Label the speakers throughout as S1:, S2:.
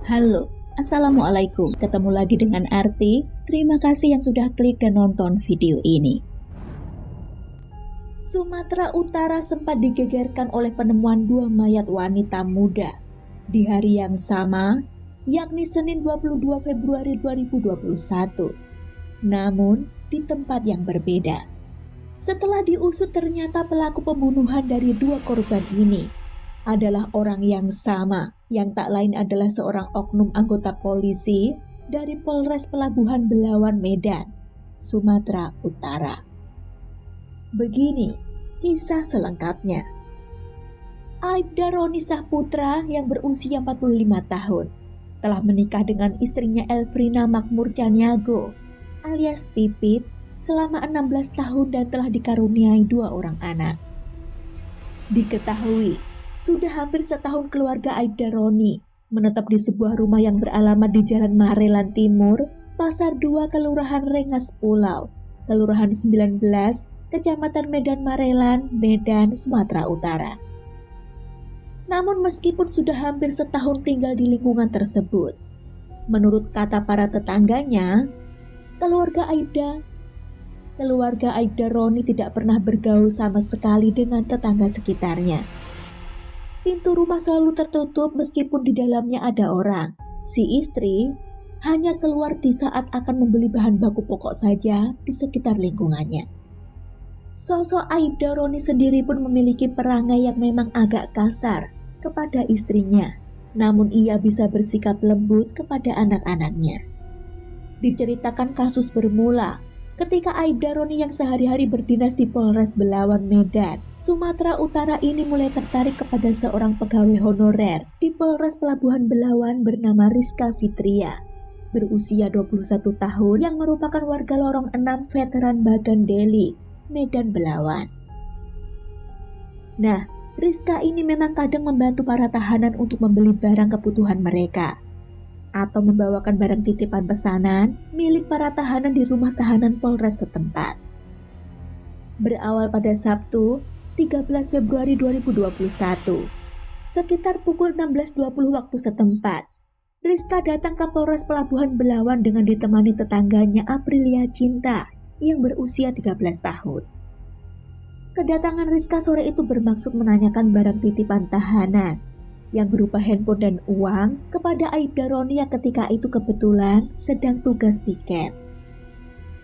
S1: Halo, Assalamualaikum. Ketemu lagi dengan Arti. Terima kasih yang sudah klik dan nonton video ini. Sumatera Utara sempat digegerkan oleh penemuan dua mayat wanita muda di hari yang sama, yakni Senin 22 Februari 2021. Namun, di tempat yang berbeda. Setelah diusut, ternyata pelaku pembunuhan dari dua korban ini adalah orang yang sama, yang tak lain adalah seorang oknum anggota polisi dari Polres Pelabuhan Belawan, Medan, Sumatera Utara. Begini kisah selengkapnya. Aibda Roni Sahputra yang berusia 45 tahun telah menikah dengan istrinya Elfrina Makmur Caniago alias Pipit selama 16 tahun dan telah dikaruniai 2 orang anak. Diketahui sudah hampir setahun keluarga Aibda Roni menetap di sebuah rumah yang beralamat di Jalan Marelan Timur, Pasar 2, Kelurahan Rengas Pulau, Kelurahan 19, Kecamatan Medan Marelan, Medan, Sumatera Utara. Namun meskipun sudah hampir setahun tinggal di lingkungan tersebut, menurut kata para tetangganya, keluarga Aibda Roni tidak pernah bergaul sama sekali dengan tetangga sekitarnya. Pintu rumah selalu tertutup meskipun di dalamnya ada orang. Si istri hanya keluar di saat akan membeli bahan baku pokok saja di sekitar lingkungannya. Sosok Aibda Roni sendiri pun memiliki perangai yang memang agak kasar kepada istrinya, namun ia bisa bersikap lembut kepada anak-anaknya. Diceritakan kasus bermula ketika Aibda Roni yang sehari-hari berdinas di Polres Belawan, Medan, Sumatera Utara ini mulai tertarik kepada seorang pegawai honorer di Polres Pelabuhan Belawan bernama Rizka Fitria, berusia 21 tahun yang merupakan warga lorong 6 veteran Bagan Deli, Medan Belawan. Nah, Rizka ini memang kadang membantu para tahanan untuk membeli barang kebutuhan mereka atau membawakan barang titipan pesanan milik para tahanan di rumah tahanan Polres setempat. Berawal pada Sabtu, 13 Februari 2021, sekitar pukul 16.20 waktu setempat, Rizka datang ke Polres Pelabuhan Belawan dengan ditemani tetangganya Aprilia Cinta yang berusia 13 tahun. Kedatangan Rizka sore itu bermaksud menanyakan barang titipan tahanan yang berupa handphone dan uang kepada Aibda Roni yang ketika itu kebetulan sedang tugas piket.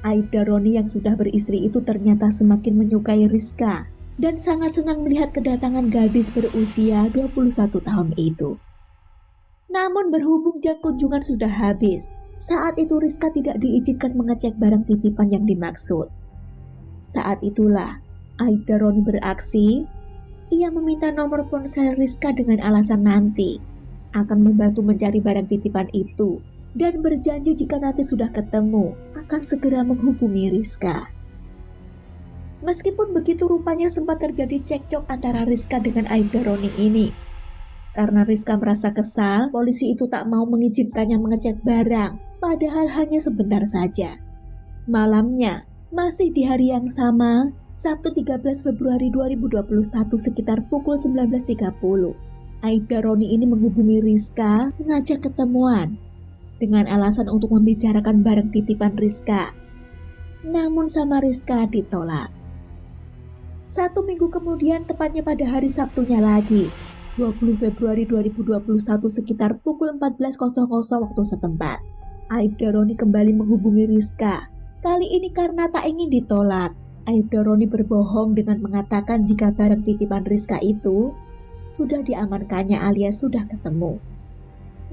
S1: Aibda Roni yang sudah beristri itu ternyata semakin menyukai Rizka dan sangat senang melihat kedatangan gadis berusia 21 tahun itu. Namun berhubung jam kunjungan sudah habis, saat itu Rizka tidak diizinkan mengecek barang titipan yang dimaksud. Saat itulah Aibda Roni beraksi. Ia meminta nomor ponsel Rizka dengan alasan nanti akan membantu mencari barang titipan itu dan berjanji jika nanti sudah ketemu akan segera menghubungi Rizka. Meskipun begitu, rupanya sempat terjadi cekcok antara Rizka dengan Aibda Roni ini. Karena Rizka merasa kesal, polisi itu tak mau mengizinkannya mengecek barang, padahal hanya sebentar saja. Malamnya, masih di hari yang sama, Sabtu 13 Februari 2021 sekitar pukul 19.30, Aibda Roni ini menghubungi Rizka mengajak ketemuan dengan alasan untuk membicarakan barang titipan Rizka. Namun sama Rizka ditolak. 1 minggu kemudian, tepatnya pada hari Sabtunya lagi, 20 Februari 2021 sekitar pukul 14.00 waktu setempat, Aibda Roni kembali menghubungi Rizka. Kali ini karena tak ingin ditolak, Aibda Roni berbohong dengan mengatakan jika barang titipan Rizka itu sudah diamankannya alias sudah ketemu.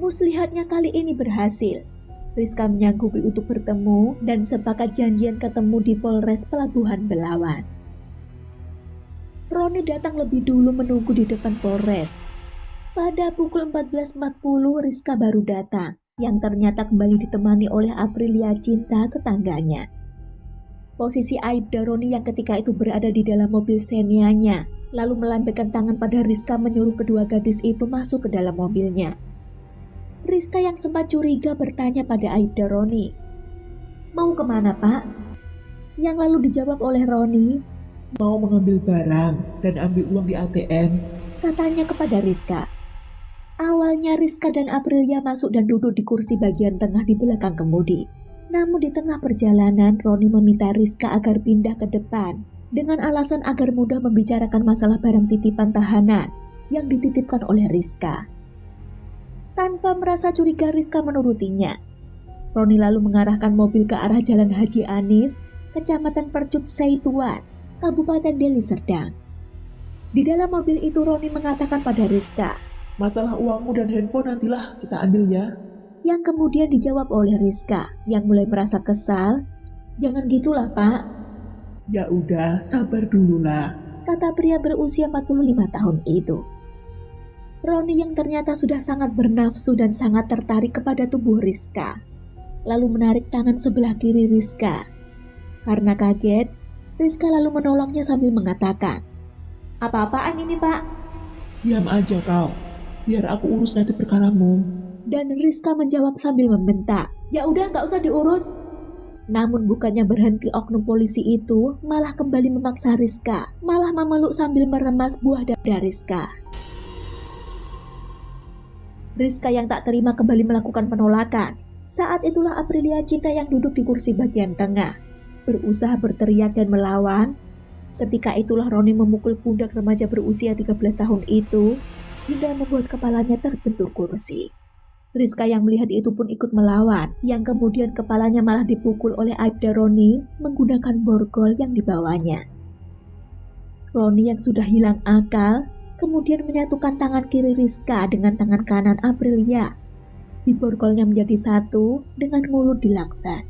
S1: Muslihatnya kali ini berhasil. Rizka menyanggupi untuk bertemu dan sepakat janjian ketemu di Polres Pelabuhan Belawan. Roni datang lebih dulu menunggu di depan Polres. Pada pukul 14.40 Rizka baru datang, yang ternyata kembali ditemani oleh Aprilia Cinta, tetangganya. Posisi Aibda Roni yang ketika itu berada di dalam mobil Xenia-nya, lalu melambaikan tangan pada Rizka menyuruh kedua gadis itu masuk ke dalam mobilnya. Rizka yang sempat curiga bertanya pada Aibda Roni, "Mau kemana, Pak?" Yang lalu dijawab oleh Roni,
S2: "Mau mengambil barang dan ambil uang di ATM."
S1: katanya kepada Rizka. Awal Awalnya Rizka dan Aprilia masuk dan duduk di kursi bagian tengah di belakang kemudi. Namun di tengah perjalanan, Roni meminta Rizka agar pindah ke depan dengan alasan agar mudah membicarakan masalah barang titipan tahanan yang dititipkan oleh Rizka. Tanpa merasa curiga, Rizka menurutinya. Roni lalu mengarahkan mobil ke arah Jalan Haji Anif, Kecamatan Percut Seituan, Kabupaten Deli Serdang. Di dalam mobil itu Roni mengatakan pada Rizka,
S2: "Masalah uangmu dan handphone nantilah kita ambil ya."
S1: Yang kemudian dijawab oleh Rizka yang mulai merasa kesal. "Jangan gitulah Pak."
S2: "Ya udah, sabar dulu lah,"
S1: kata pria berusia 45 tahun itu. Roni yang ternyata sudah sangat bernafsu dan sangat tertarik kepada tubuh Rizka, lalu menarik tangan sebelah kiri Rizka. Karena kaget, Rizka lalu menolaknya sambil mengatakan, "Apa-apaan ini Pak?"
S2: "Diam aja kau, biar aku urus nanti perkaramu."
S1: Dan Rizka menjawab sambil membentak, "Ya udah nggak usah diurus." Namun bukannya berhenti, oknum polisi itu malah kembali memaksa Rizka, malah memeluk sambil meremas buah dada Rizka. Rizka yang tak terima kembali melakukan penolakan. Saat itulah Aprilia Cinta yang duduk di kursi bagian tengah berusaha berteriak dan melawan. Ketika itulah Roni memukul pundak remaja berusia 13 tahun itu hingga membuat kepalanya terbentur kursi. Rizka yang melihat itu pun ikut melawan, yang kemudian kepalanya malah dipukul oleh Aibda Roni menggunakan borgol yang dibawanya. Roni yang sudah hilang akal kemudian menyatukan tangan kiri Rizka dengan tangan kanan Aprilia. Diborgolnya menjadi satu dengan mulut dilakban.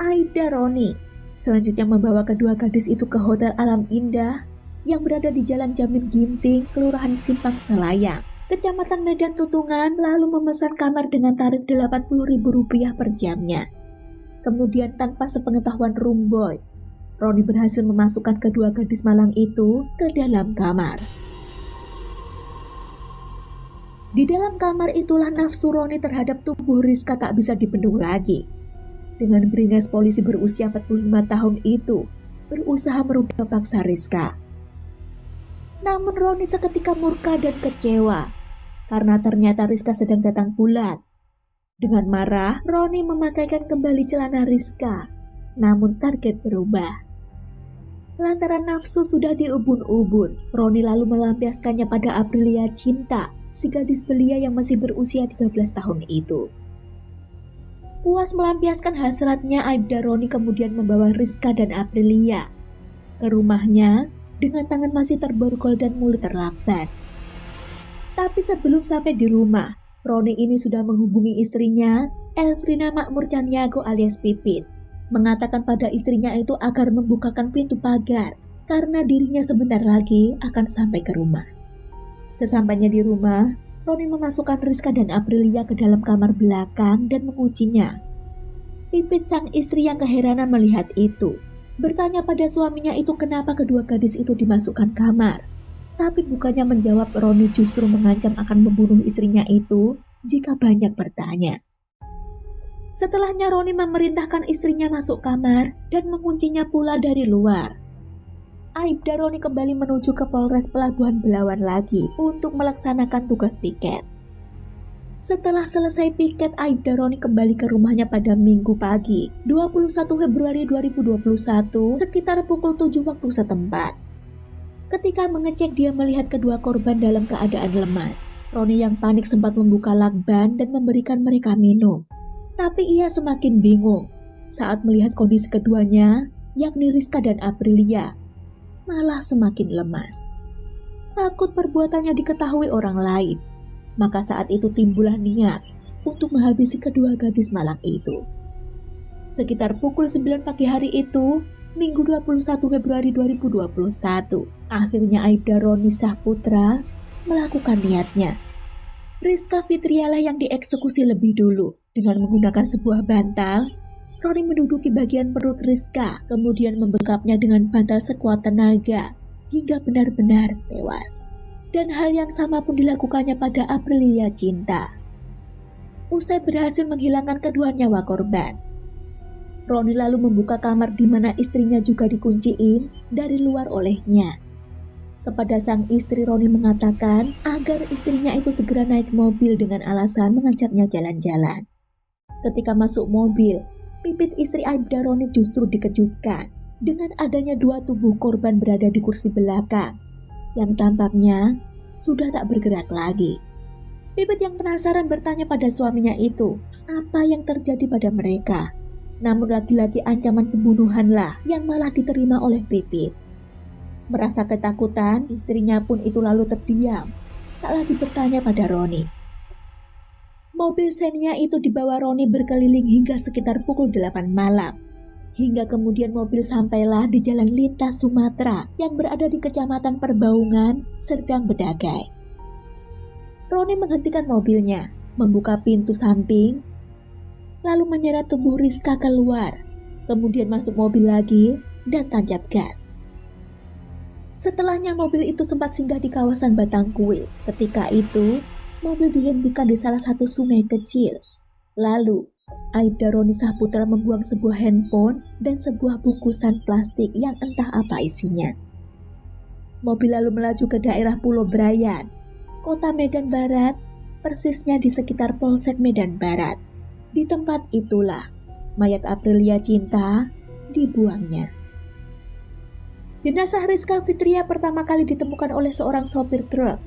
S1: Aibda Roni selanjutnya membawa kedua gadis itu ke Hotel Alam Indah yang berada di Jalan Jamin Ginting, Kelurahan Simpang Selayang, Kecamatan Medan Tutungan, lalu memesan kamar dengan tarif Rp80.000 per jamnya. Kemudian tanpa sepengetahuan room boy, Roni berhasil memasukkan kedua gadis malang itu ke dalam kamar. Di dalam kamar itulah nafsu Roni terhadap tubuh Rizka tak bisa dibendung lagi. Dengan beringas, polisi berusia 45 tahun itu berusaha merudah paksa Rizka. Namun Roni seketika murka dan kecewa karena ternyata Rizka sedang datang bulan. Dengan marah, Roni memakaikan kembali celana Rizka, namun target berubah. Lantaran nafsu sudah diubun-ubun, Roni lalu melampiaskannya pada Aprilia Cinta, si gadis belia yang masih berusia 13 tahun itu. Puas melampiaskan hasratnya, Aibda Roni kemudian membawa Rizka dan Aprilia ke rumahnya dengan tangan masih terborgol dan mulut terlakban. Tapi sebelum sampai di rumah, Roni ini sudah menghubungi istrinya, Elfrina Makmur Caniago alias Pipit, mengatakan pada istrinya itu agar membukakan pintu pagar karena dirinya sebentar lagi akan sampai ke rumah. Sesampainya di rumah, Roni memasukkan Rizka dan Aprilia ke dalam kamar belakang dan menguncinya. Pipit sang istri yang keheranan melihat itu, bertanya pada suaminya itu kenapa kedua gadis itu dimasukkan kamar. Tapi bukannya menjawab, Roni justru mengancam akan membunuh istrinya itu jika banyak bertanya. Setelahnya Roni memerintahkan istrinya masuk kamar dan menguncinya pula dari luar. Aibda Roni kembali menuju ke Polres Pelabuhan Belawan lagi untuk melaksanakan tugas piket. Setelah selesai piket, Aibda Roni kembali ke rumahnya pada Minggu pagi, 21 Februari 2021, sekitar pukul 7 waktu setempat. Ketika mengecek, dia melihat kedua korban dalam keadaan lemas. Roni yang panik sempat membuka lakban dan memberikan mereka minum. Tapi ia semakin bingung saat melihat kondisi keduanya, yakni Rizka dan Aprilia, malah semakin lemas. Takut perbuatannya diketahui orang lain, maka saat itu timbullah niat untuk menghabisi kedua gadis malang itu. Sekitar pukul 9 pagi hari itu, Minggu 21 Februari 2021, akhirnya Aibda Roni Sahputra melakukan niatnya. Rizka Fitrialah yang dieksekusi lebih dulu. Dengan menggunakan sebuah bantal, Roni menduduki bagian perut Rizka, kemudian membekapnya dengan bantal sekuat tenaga hingga benar-benar tewas. Dan hal yang sama pun dilakukannya pada Aprilia Cinta. Usai berhasil menghilangkan kedua nyawa korban, Roni lalu membuka kamar di mana istrinya juga dikunciin dari luar olehnya. Kepada sang istri, Roni mengatakan agar istrinya itu segera naik mobil dengan alasan mengajaknya jalan-jalan. Ketika masuk mobil, Pipit istri Aibda Roni justru dikejutkan dengan adanya dua tubuh korban berada di kursi belakang yang tampaknya sudah tak bergerak lagi. Pipit yang penasaran bertanya pada suaminya itu apa yang terjadi pada mereka. Namun lagi-lagi ancaman pembunuhanlah yang malah diterima oleh Pipit. Merasa ketakutan, istrinya pun itu lalu terdiam, tak lagi bertanya pada Roni. Mobil Xenia itu dibawa Roni berkeliling hingga sekitar pukul 8 malam. Hingga kemudian mobil sampailah di jalan lintas Sumatera yang berada di Kecamatan Perbaungan, Serdang Bedagai. Roni menghentikan mobilnya, membuka pintu samping, lalu menyeret tubuh Rizka keluar, kemudian masuk mobil lagi dan tancap gas. Setelahnya mobil itu sempat singgah di kawasan Batangkuis. Ketika itu, mobil dihentikan di salah satu sungai kecil. Lalu, Aibda Roni Saputra membuang sebuah handphone dan sebuah bungkusan plastik yang entah apa isinya. Mobil lalu melaju ke daerah Pulau Brayan, Kota Medan Barat, persisnya di sekitar Polsek Medan Barat. Di tempat itulah mayat Aprilia Cinta dibuangnya. Jenazah Rizka Fitria pertama kali ditemukan oleh seorang sopir truk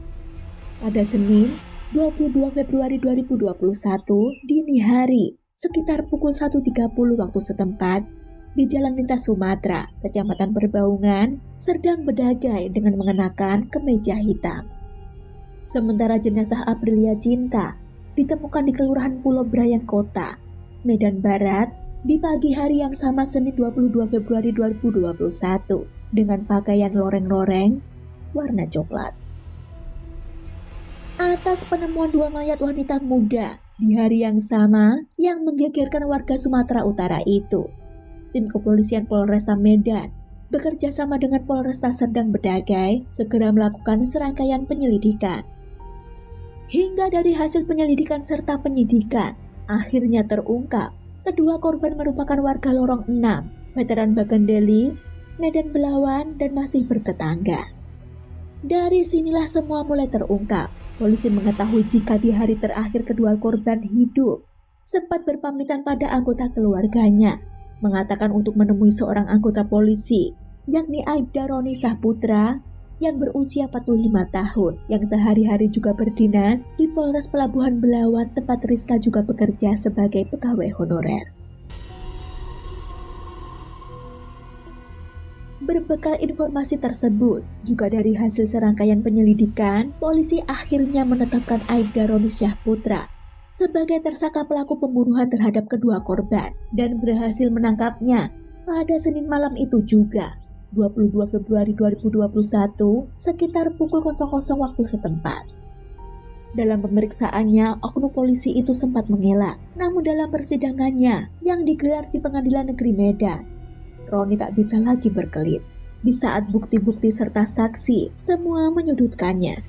S1: pada Senin 22 Februari 2021 dini hari sekitar pukul 1.30 waktu setempat di Jalan Lintas Sumatera, Kecamatan Perbaungan, Serdang Bedagai dengan mengenakan kemeja hitam. Sementara jenazah Aprilia Cinta ditemukan di Kelurahan Pulau Brayan Kota, Medan Barat di pagi hari yang sama Senin 22 Februari 2021 dengan pakaian loreng-loreng warna coklat. Atas penemuan dua mayat wanita muda di hari yang sama yang menggegerkan warga Sumatera Utara itu, tim kepolisian Polresta Medan bekerja sama dengan Polresta Serdang Bedagai segera melakukan serangkaian penyelidikan. Hingga dari hasil penyelidikan serta penyidikan, akhirnya terungkap kedua korban merupakan warga Lorong 6, veteran Bagandeli, Medan Belawan, dan masih bertetangga. Dari sinilah semua mulai terungkap. Polisi mengetahui jika di hari terakhir kedua korban hidup sempat berpamitan pada anggota keluarganya, mengatakan untuk menemui seorang anggota polisi, yakni Aibda Roni Saputra yang berusia 45 tahun, yang sehari-hari juga berdinas di Polres Pelabuhan Belawan tempat Rizka juga bekerja sebagai pegawai honorer. Berbekal informasi tersebut, juga dari hasil serangkaian penyelidikan, polisi akhirnya menetapkan Aibda Roni Saputra sebagai tersangka pelaku pembunuhan terhadap kedua korban dan berhasil menangkapnya pada Senin malam itu juga, 22 Februari 2021, sekitar pukul 00 waktu setempat. Dalam pemeriksaannya, oknum polisi itu sempat mengelak, namun dalam persidangannya yang digelar di Pengadilan Negeri Medan, Roni tak bisa lagi berkelit. Di saat bukti-bukti serta saksi semua menyudutkannya.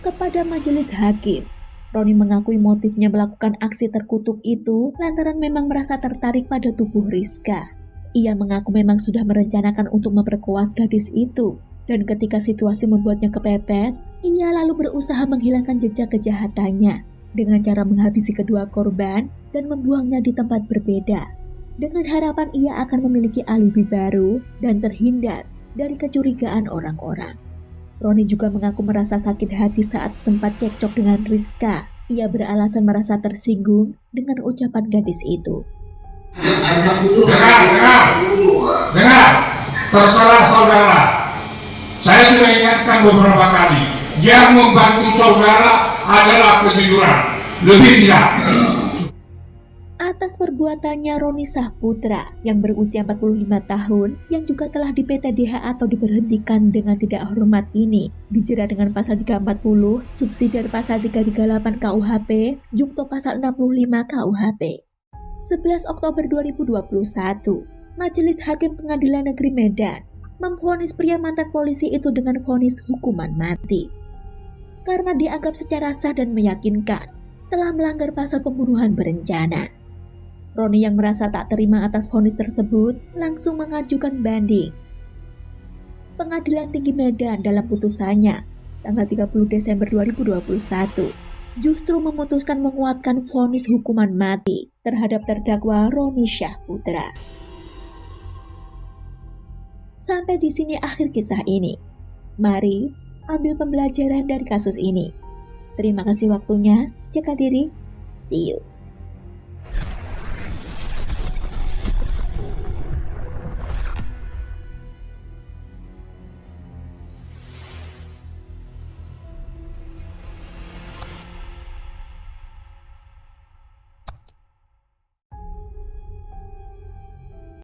S1: Kepada majelis hakim, Roni mengakui motifnya melakukan aksi terkutuk itu lantaran memang merasa tertarik pada tubuh Rizka. Ia mengaku memang sudah merencanakan untuk memperkoas gadis itu, dan ketika situasi membuatnya kepepet, ia lalu berusaha menghilangkan jejak kejahatannya dengan cara menghabisi kedua korban dan membuangnya di tempat berbeda, dengan harapan ia akan memiliki alibi baru dan terhindar dari kecurigaan orang-orang. Roni juga mengaku merasa sakit hati saat sempat cekcok dengan Rizka. Ia beralasan merasa tersinggung dengan ucapan gadis itu.
S3: Dengar, terserah saudara. Saya sudah ingatkan beberapa kali, yang membantu saudara adalah kejujuran, lebih tidak.
S1: Atas perbuatannya, Roni Saputra yang berusia 45 tahun yang juga telah di PTDH atau diberhentikan dengan tidak hormat ini dijerat dengan pasal 340, subsidi pasal 338 KUHP, jungto pasal 65 KUHP. 11 Oktober 2021, Majelis Hakim Pengadilan Negeri Medan memvonis pria mantan polisi itu dengan vonis hukuman mati karena dianggap secara sah dan meyakinkan telah melanggar pasal pembunuhan berencana. Roni yang merasa tak terima atas vonis tersebut langsung mengajukan banding. Pengadilan Tinggi Medan dalam putusannya tanggal 30 Desember 2021 justru memutuskan menguatkan vonis hukuman mati terhadap terdakwa Roni Syahputra. Sampai di sini akhir kisah ini. Mari ambil pembelajaran dari kasus ini. Terima kasih waktunya. Jaga diri. See you.